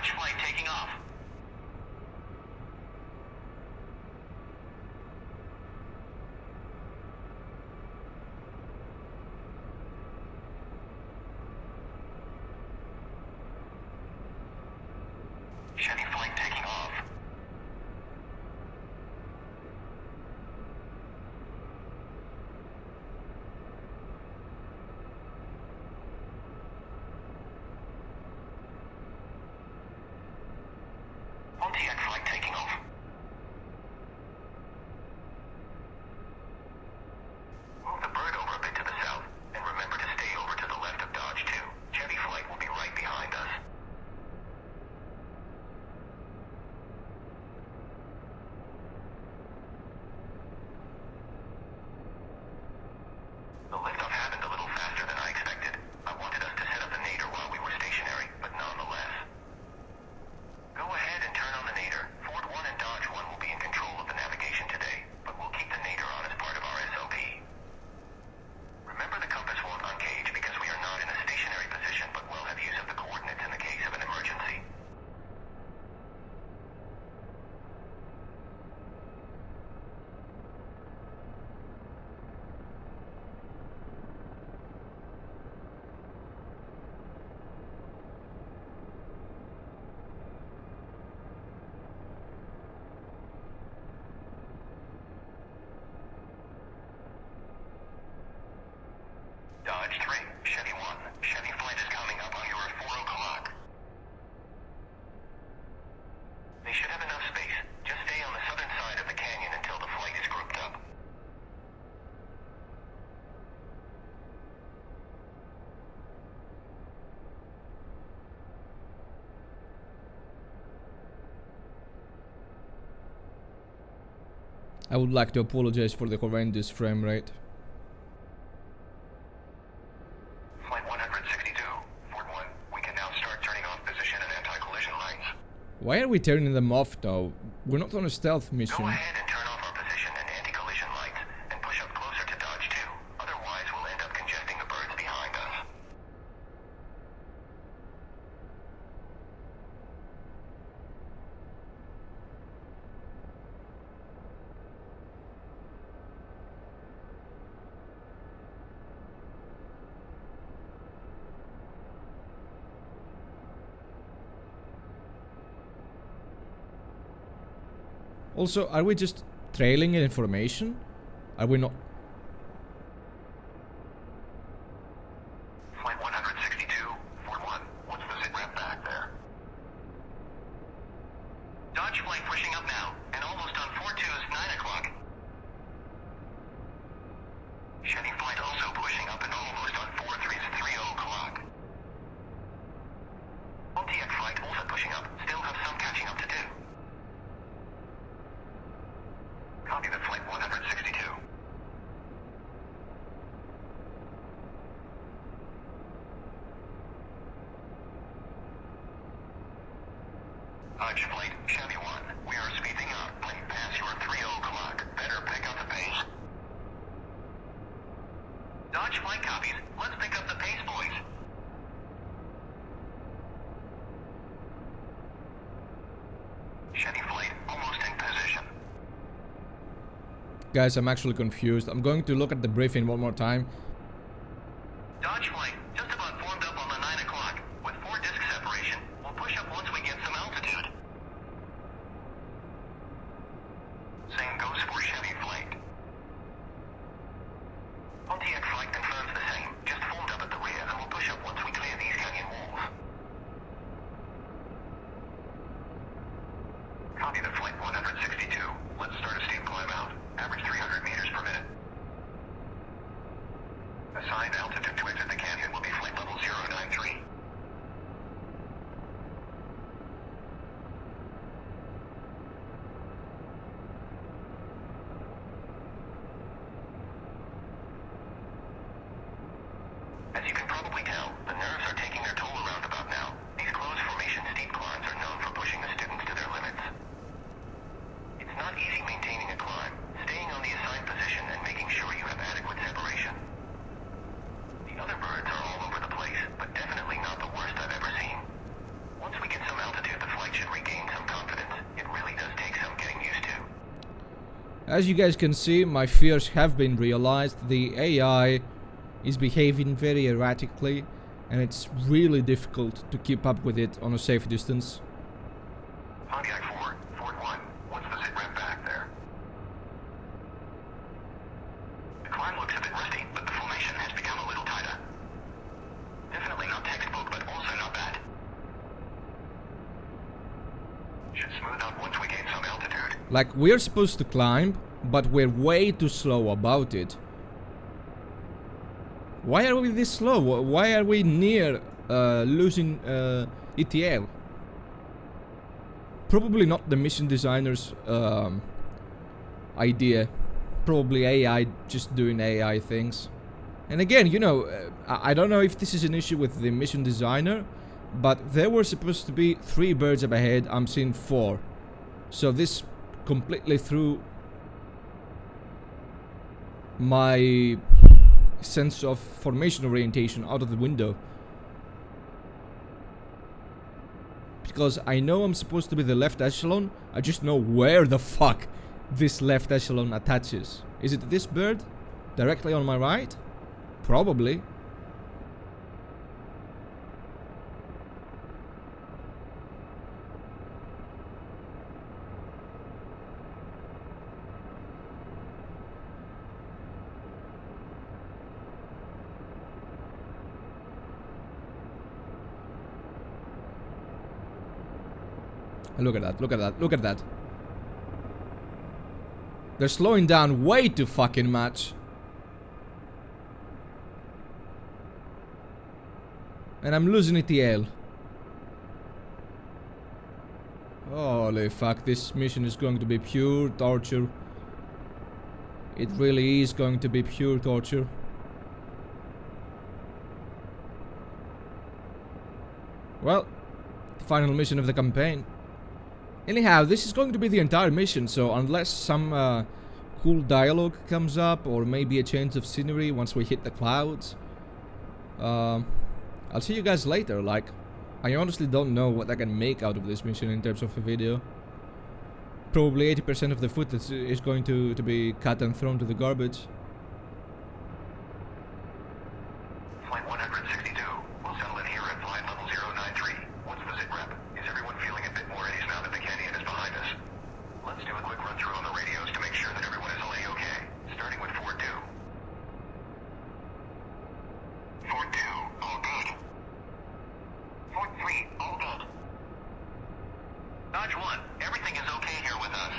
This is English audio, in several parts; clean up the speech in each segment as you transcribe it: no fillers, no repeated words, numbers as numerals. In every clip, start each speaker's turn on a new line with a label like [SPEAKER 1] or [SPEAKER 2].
[SPEAKER 1] Dodge flight taking off. Chevy flight taking off. Pontiac flight taking off. Move the bird over a bit to the south, and remember to stay over to the left of Dodge 2. Chevy flight will be right behind us. The liftoff happened a little faster than I expected. I wanted us to set up the nadir while we were stationary, but nonetheless. Go ahead and turn on the nadir. Ford 1 and Dodge 1 will be in control of the navigation today, but we'll keep the nadir on as part of our SOP. Remember the compass won't uncage because we are not in a stationary position, but will have use of the coordinates in the case of an emergency. Dodge 3, Chevy 1. Chevy flight is coming up on you at 4 o'clock. They should have enough space. Just stay on the southern side of the canyon until the flight is grouped up.
[SPEAKER 2] I would like to apologize for the horrendous frame rate.
[SPEAKER 1] Flight 162, Ford 1. We can now start turning off position and anti-collision lights.
[SPEAKER 2] Why are we turning them off though? We're not on a stealth mission.
[SPEAKER 1] Go ahead and turn off our position and anti-collision lights, and push up closer to Dodge 2. Otherwise, we'll end up congesting the birds behind us.
[SPEAKER 2] Also, are we just trailing information? Are we not?
[SPEAKER 1] Flight 162, Ford 1. What's the sit rep back there? Dodge flight pushing up now, and almost on Ford 2's 9 o'clock. Chevy flight also pushing up and almost on Ford 3's 3 o'clock. Pontiac flight also pushing up, still have some catching up to do. Copy the flight 162. Dodge flight, Chevy 1. We are speeding up. Plane past your 3 o'clock. Better pick up the pace. Dodge flight copies. Let's pick up the pace, boys. Chevy flight, almost in position.
[SPEAKER 2] Guys, I'm actually confused. I'm going to look at the briefing one more time.
[SPEAKER 1] Dodge flight, just about formed up on the 9 o'clock. With 4 disc separation, we'll push up once we get some altitude. Same goes for Chevy flight. Pontiac flight confirms the same. Just formed up at the rear, and we'll push up once we clear these canyon walls. Copy the flight 162. Let's start a steep climb out. Average 300 meters per minute. Assigned altitude to exit the canyon will be flight level 093. As you can probably tell, the nerves are taking their toll around about now. These closed formation steep climbs are known for pushing the students to their limits. It's not easy maintaining a climb, staying on the assigned position and making sure you have adequate separation. The other birds are all over the place, but definitely not the worst I've ever seen. Once we get some altitude,
[SPEAKER 2] As you guys can see, my fears have been realized. The AI is behaving very erratically, and it's really difficult to keep up with it on a safe distance.
[SPEAKER 1] Pontiac 4, Ford 1, what's the sit rep back there? The climb looks a bit rusty, but the formation has become a little tighter. Definitely not textbook, but also not bad. Should smooth out once we gain some altitude.
[SPEAKER 2] Like, we're supposed to climb, but we're way too slow about it. Why are we this slow? Why are we near losing ETL? Probably not the mission designer's idea. Probably AI just doing AI things. And again, you know, I don't know if this is an issue with the mission designer, but there were supposed to be 3 birds up ahead. I'm seeing 4. So this completely threw my sense of formation orientation out of the window. Because I know I'm supposed to be the left echelon, I just know where the fuck this left echelon attaches. Is it this bird? Directly on my right? Probably. Look at that, look at that, look at that. They're slowing down way too fucking much. And I'm losing ETL. Holy fuck, this mission is going to be pure torture. It really is going to be pure torture. Well, the final mission of the campaign. Anyhow, this is going to be the entire mission, so unless some cool dialogue comes up, or maybe a change of scenery once we hit the clouds, I'll see you guys later. Like, I honestly don't know what I can make out of this mission in terms of a video. Probably 80% of the footage is going to be cut and thrown to the garbage.
[SPEAKER 1] Flight 162, we'll settle in here at flight level 093. What's the sit rep? Is everyone feeling a bit more at ease now that the canyon is behind us? Let's do a quick run through on the radios to make sure that everyone is all A-okay. Starting with Ford 2. Ford 2, all good. Ford 3, all good. Dodge 1, everything is okay here with us.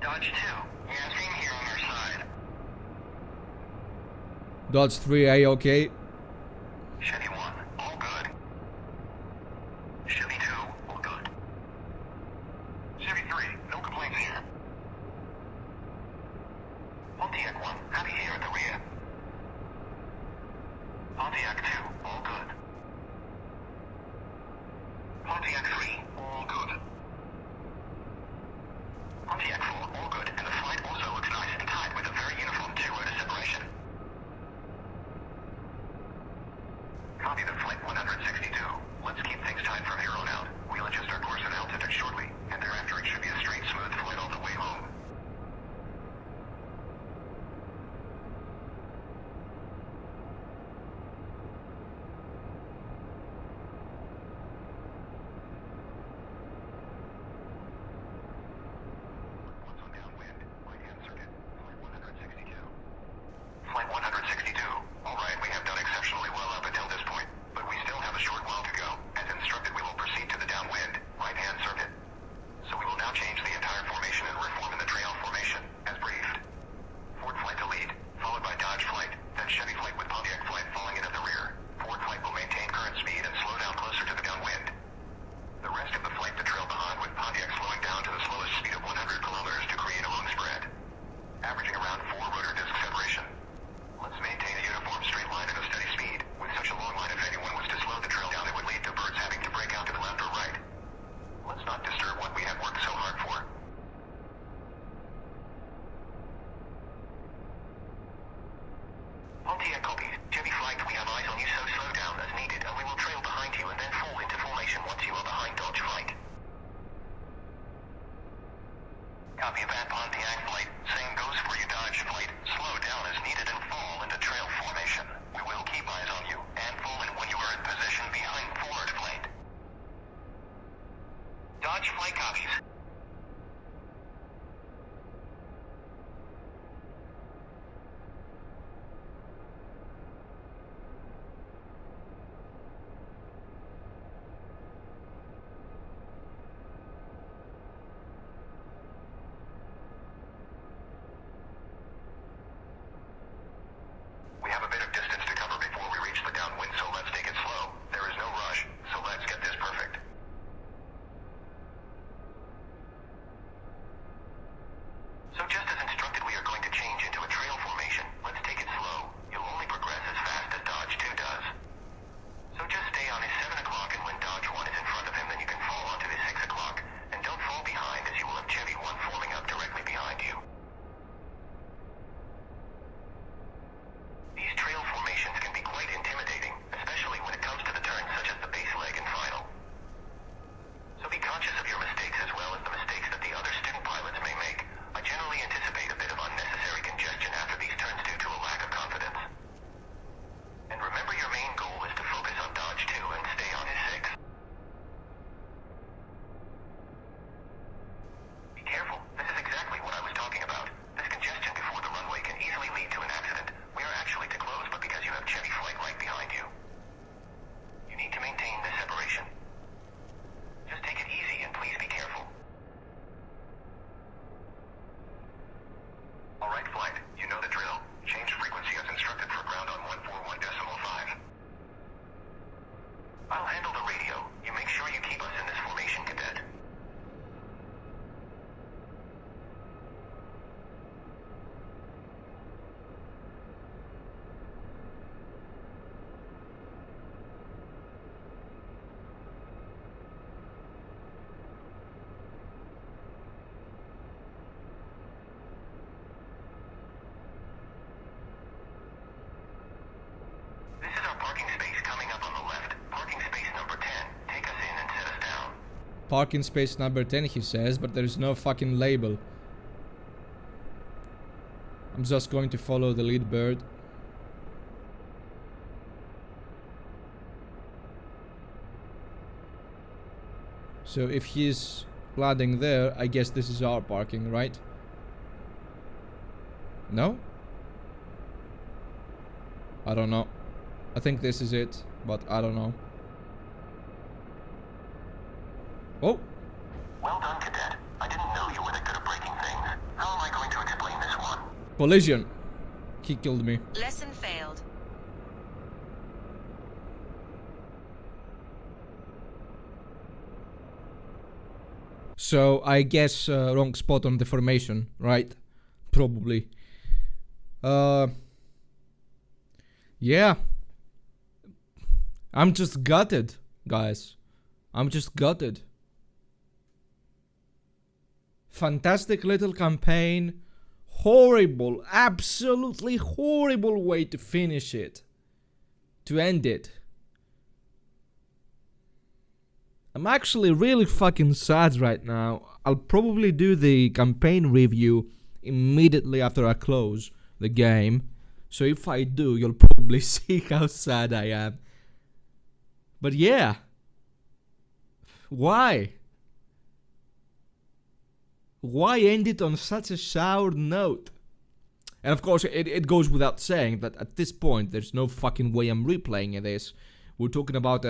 [SPEAKER 1] Dodge 2, yeah, same here on our side.
[SPEAKER 2] Dodge 3 A-okay.
[SPEAKER 1] Chevy 1, all good. Chevy 2, all good. Chevy 3, no complaints here. Pontiac 1, happy here at the rear. Pontiac 2, all good. Pontiac 3, all good. Pontiac 4, all good, and the flight also looks nice and tight with a very uniform 2-rotor separation. Copy that, Pontiac flight. Same goes for you, Dodge flight. Slow down as needed and fall into trail formation. We will keep eyes on you, and fall in when you are in position behind forward flight. Dodge flight copies. We have a bit of distance to cover before we reach the downwind, so let's take it slow. There is no rush, so let's get this perfect. So just as instructed, we are going to change into a trail formation. Let's take it slow. You'll only progress as fast as Dodge 2 does. So just stay on his 7 o'clock, and when Dodge 1 is in front of him, then you can fall onto his 6 o'clock. And don't fall behind, as you will have Chevy 1 forming up directly behind you. These trail formations can be quite intimidating, especially when it comes to the turns such as the base leg and final. So be conscious of your mistakes as well as the mistakes that the other student pilots may make. I generally anticipate a bit of unnecessary congestion after these turns due to a lack of confidence. And remember, your main goal is to focus on Dodge 2 and stay on his 6. Be careful, this is exactly what I was talking about. This congestion before the runway can easily lead to an accident. We are actually too close, but because you have Chevy flight right behind you, you need to maintain this separation. Just take it easy and please be careful. Alright, flight, you know the drill. Change frequency as instructed for ground on 141.5. I'll handle the radio. You make sure you keep us in this formation, cadet. This is our parking space coming up on the left. Parking space number 10. Take us in and set us down.
[SPEAKER 2] Parking space number 10, he says, but there is no fucking label. I'm just going to follow the lead bird. So if he's landing there, I guess this is our parking, right? No? I don't know. I think this is it, but I don't know. Oh!
[SPEAKER 1] Well done, cadet. I didn't know you were that good at breaking things. How am I going to explain this one?
[SPEAKER 2] Collision! He killed me.
[SPEAKER 3] Lesson failed.
[SPEAKER 2] So I guess wrong spot on the formation, right? Probably. Yeah. I'm just gutted, guys. I'm just gutted. Fantastic little campaign. Horrible, absolutely horrible way to finish it. To end it. I'm actually really fucking sad right now. I'll probably do the campaign review immediately after I close the game. So if I do, you'll probably see how sad I am. But yeah. Why? Why end it on such a sour note? And of course, it goes without saying that at this point, there's no fucking way I'm replaying this. We're talking about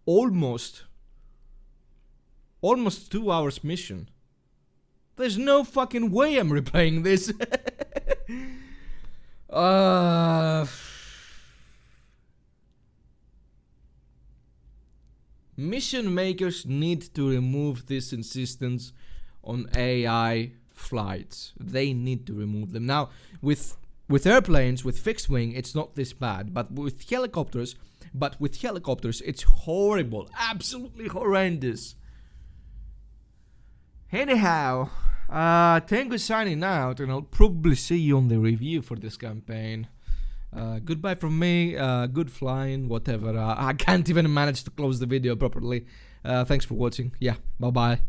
[SPEAKER 2] almost 2 hours mission. There's no fucking way I'm replaying this. Mission makers need to remove this insistence on AI flights. They need to remove them. Now, with airplanes, with fixed wing, it's not this bad. But with helicopters, it's horrible. Absolutely horrendous. Anyhow, Tango signing out, and I'll probably see you on the review for this campaign. Goodbye from me, good flying, whatever. I can't even manage to close the video properly. Thanks for watching. Yeah, bye-bye.